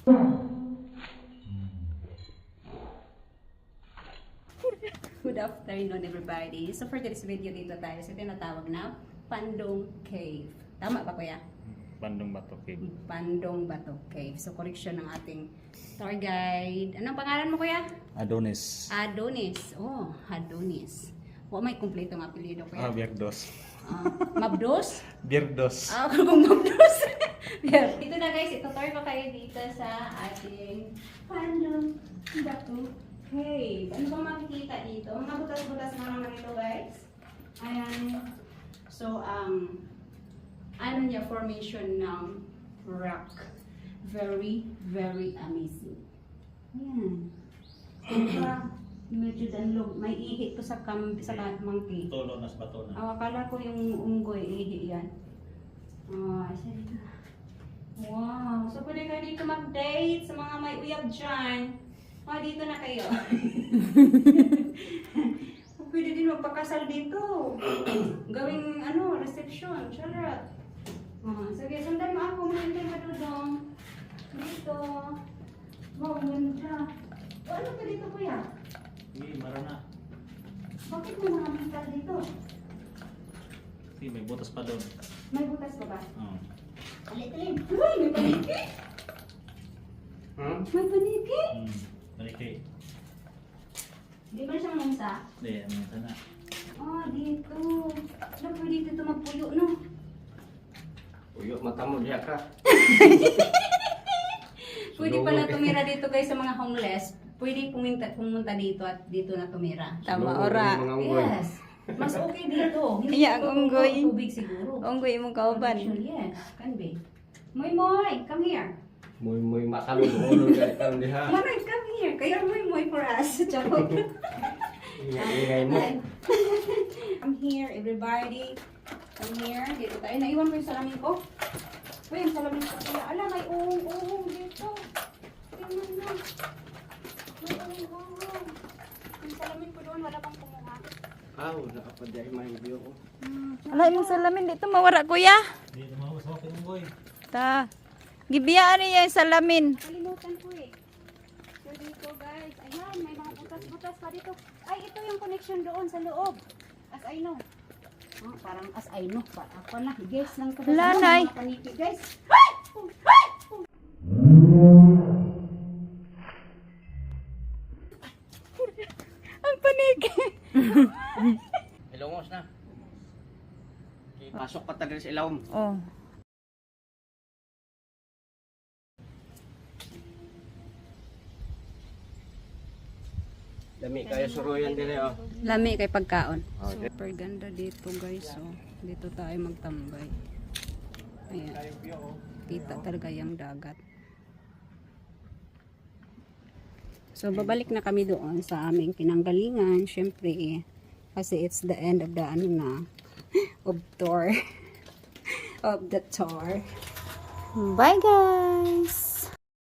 Good afternoon everybody. So for this video dito tayo sa tinatawag na Pandong Cave. Tama ba kuya? Pandong Bato Cave. Pandong Bato Cave. So correction ng ating tour guide. Anong pangalan mo kuya? Adonis. Adonis. Oh, Adonis. May kumpleto ng apelyido kuya. Bierdos. Mabdos? Bierdos. Kung Mabdos. Yeah. Dito na guys, itutur ko kayo dito sa ating Pandong Bato Cave. Ano bang makikita dito? Mga butas-butas na naman ito guys. Ayan. So, ano niya, formation ng rock. Very, very amazing. Ayan. Diba? Medyo danlog. May ihi to sa monkey. Tolo nas bato na. Akala ko yung unggoy, ihi yan. Isa dito. Wow. So, pwede kayo dito mag-date sa mga may uyab dyan. Dito na kayo. Pwede din magpakasal dito. Gawing, reception. Charot. Sige, sundan mo ako. Mahintay ka doon. Dito. Wow, ganda. Ano ka dito, kuya? Hindi, marana. Bakit mo nakamintal dito? Hindi, may butas pa doon. May butas pa ba? Oo. Alit-alit. Uy, may paniki. May paniki? Maliki. Di ba siyang mangsa? Hindi, ano sana. Dito. Pwede dito magpuyo, no? Uyo, mata mo diya ka. Pwede pala tumira dito guys sa mga homeless. Pwede pumunta dito at dito na tumira. Tama ora. Yes. Mas okay dito. Hindi Iya, dito ang unggoy. tubig siguro. Unggoy mo kauban. Yes, can be. Moy, come here. Muy mata mo ulo kay kan diha. Moy, come here. Kaya moy for us. Charot. Ingay mo. Come here, everybody. Come here. Dito tayo. Naiwan ko yung salamin ko. Uy, yung salamin ko. Ala, may uhong dito. Tingnan mo. May uhong. Yung salamin ko doon, wala pang kumuha. Nakapadya may video ko. Ala imong salamin dito mawara kuya. Hindi, tumawas ako kay Unggoy. Ta. Gibiyaan niya yung salamin. Kalimutan ko eh. So dito guys, ayan, may mga butas-butas pa dito. Ay, ito yung connection doon sa loob. As I know. Parang as I know. Ako na, guess lang ko. Lanay. Mga paniki guys. Ang paniki. Ilongos na. Pasok pa tagal sa ilawom. Oh. Dami kayo suruyan dire oh. Lami kay pagkaon. Okay. Super ganda dito guys. So, dito tayo magtambay. Ayan. Kita talaga yung dagat. So, babalik na kami doon sa aming pinanggalingan. Siyempre, kasi it's the end of the of tour. Of the tour. Bye guys.